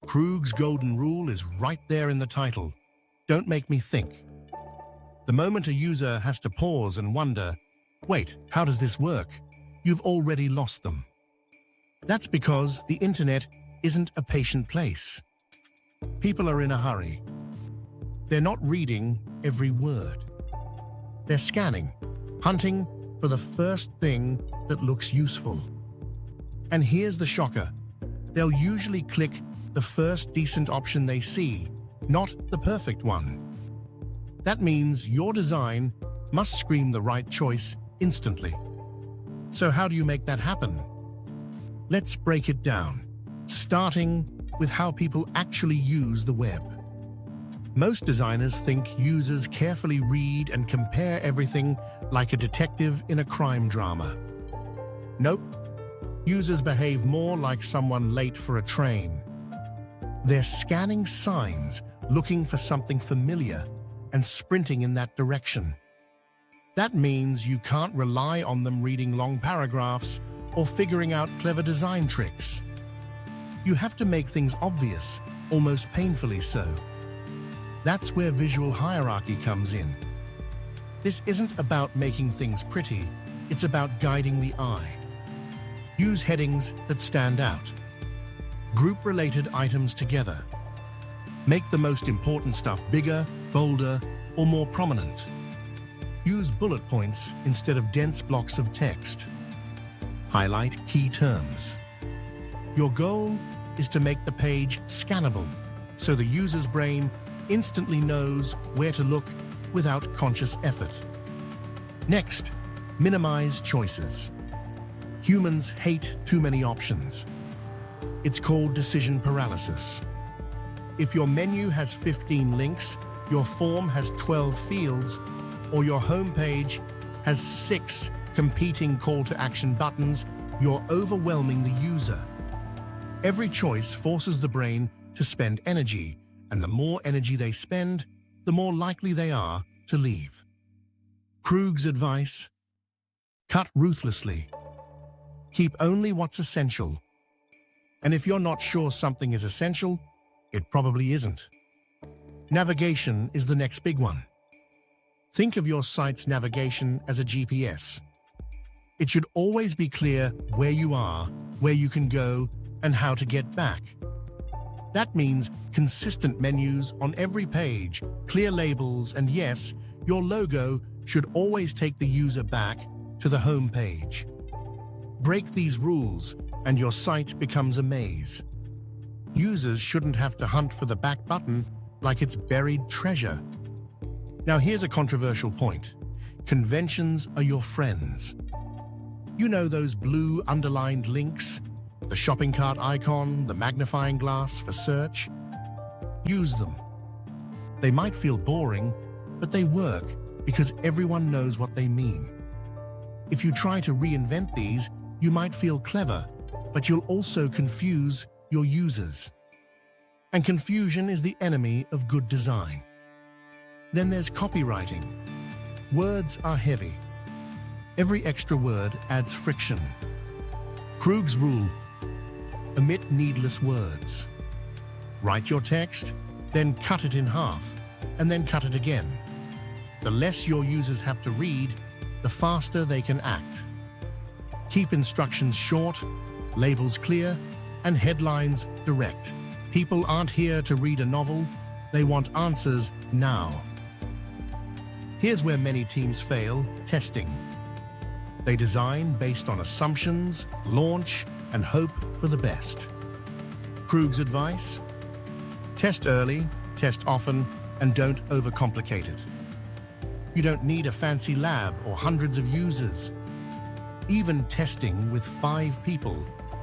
Krug's golden rule is right there in the title. Don't make me think. The moment a user has to pause and wonder, wait, how does this work? You've already lost them. That's because the internet isn't a patient place. People are in a hurry. They're not reading every word. They're scanning, hunting for the first thing that looks useful. And here's the shocker. They'll usually click the first decent option they see, not the perfect one. That means your design must scream the right choice instantly. So how do you make that happen? Let's break it down, starting with how people actually use the web. Most designers think users carefully read and compare everything like a detective in a crime drama. Nope. Users behave more like someone late for a train. They're scanning signs, looking for something familiar, and sprinting in that direction. That means you can't rely on them reading long paragraphs or figuring out clever design tricks. You have to make things obvious, almost painfully so. That's where visual hierarchy comes in. This isn't about making things pretty, it's about guiding the eye. Use headings that stand out. Group related items together. Make the most important stuff bigger, bolder, or more prominent. Use bullet points instead of dense blocks of text. Highlight key terms. Your goal is to make the page scannable, so the user's brain instantly knows where to look without conscious effort. Next, minimize choices. Humans hate too many options. It's called decision paralysis. If your menu has 15 links, your form has 12 fields, or your homepage has 6 competing call-to-action buttons, you're overwhelming the user. Every choice forces the brain to spend energy, and the more energy they spend, the more likely they are to leave. Krug's advice: cut ruthlessly. Keep only what's essential. And if you're not sure something is essential, it probably isn't. Navigation is the next big one. Think of your site's navigation as a GPS. It should always be clear where you are, where you can go, and how to get back. That means consistent menus on every page, clear labels, and yes, your logo should always take the user back to the home page. Break these rules, and your site becomes a maze. Users shouldn't have to hunt for the back button like it's buried treasure. Now here's a controversial point. Conventions are your friends. You know those blue underlined links, the shopping cart icon, the magnifying glass for search? Use them. They might feel boring, but they work because everyone knows what they mean. If you try to reinvent these, you might feel clever, but you'll also confuse your users. And confusion is the enemy of good design. Then there's copywriting. Words are heavy. Every extra word adds friction. Krug's rule: omit needless words. Write your text, then cut it in half, and then cut it again. The less your users have to read, the faster they can act. Keep instructions short, labels clear, and headlines direct. People aren't here to read a novel, they want answers now. Here's where many teams fail: testing. They design based on assumptions, launch, and hope for the best. Krug's advice: test early, test often, and don't overcomplicate it. You don't need a fancy lab or hundreds of users. Even testing with 5 people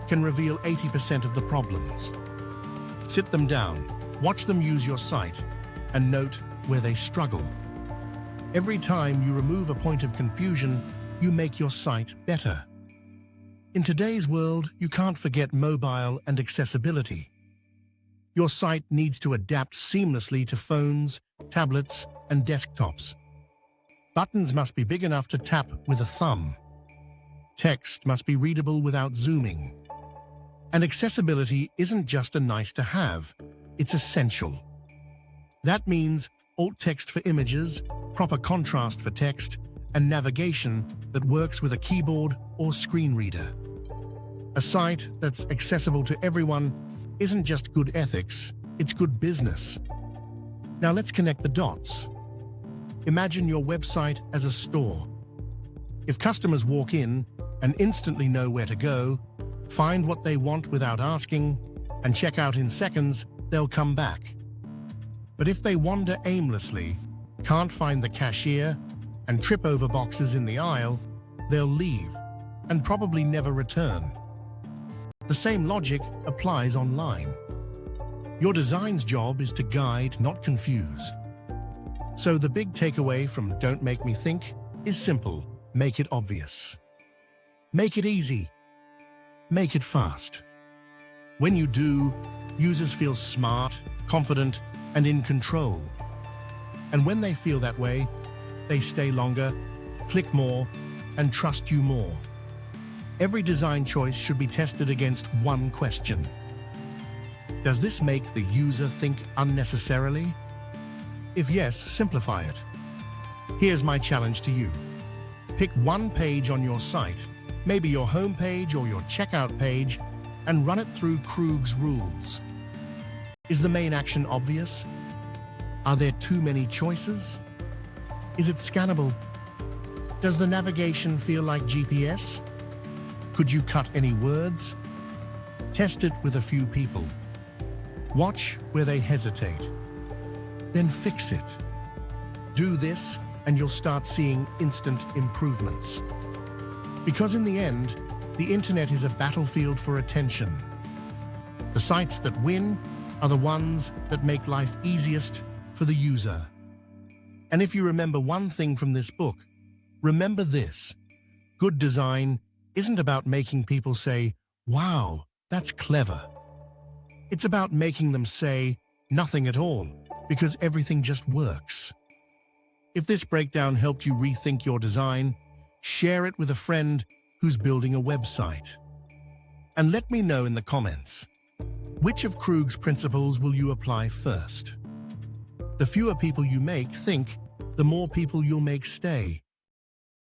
can reveal 80% of the problems. Sit them down, watch them use your site, and note where they struggle. Every time you remove a point of confusion, you make your site better. In today's world, you can't forget mobile and accessibility. Your site needs to adapt seamlessly to phones, tablets, and desktops. Buttons must be big enough to tap with a thumb. Text must be readable without zooming. And accessibility isn't just a nice to have, it's essential. That means alt text for images, proper contrast for text, and navigation that works with a keyboard or screen reader. A site that's accessible to everyone isn't just good ethics, it's good business. Now let's connect the dots. Imagine your website as a store. If customers walk in and instantly know where to go, find what they want without asking, and check out in seconds, they'll come back. But if they wander aimlessly, can't find the cashier, and trip over boxes in the aisle, they'll leave and probably never return. The same logic applies online. Your design's job is to guide, not confuse. So the big takeaway from Don't Make Me Think is simple: make it obvious. Make it easy. Make it fast. When you do, users feel smart, confident, and in control. And when they feel that way, they stay longer, click more, and trust you more. Every design choice should be tested against one question. Does this make the user think unnecessarily? If yes, simplify it. Here's my challenge to you. Pick one page on your site, maybe your home page or your checkout page, and run it through Krug's rules. Is the main action obvious? Are there too many choices? Is it scannable? Does the navigation feel like GPS? Could you cut any words? Test it with a few people. Watch where they hesitate. Then fix it. Do this, and you'll start seeing instant improvements. Because in the end, the internet is a battlefield for attention. The sites that win are the ones that make life easiest for the user. And if you remember one thing from this book, remember this: good design isn't about making people say, "Wow, that's clever." It's about making them say nothing at all, because everything just works. If this breakdown helped you rethink your design, share it with a friend who's building a website. And let me know in the comments, which of Krug's principles will you apply first? The fewer people you make think, the more people you'll make stay.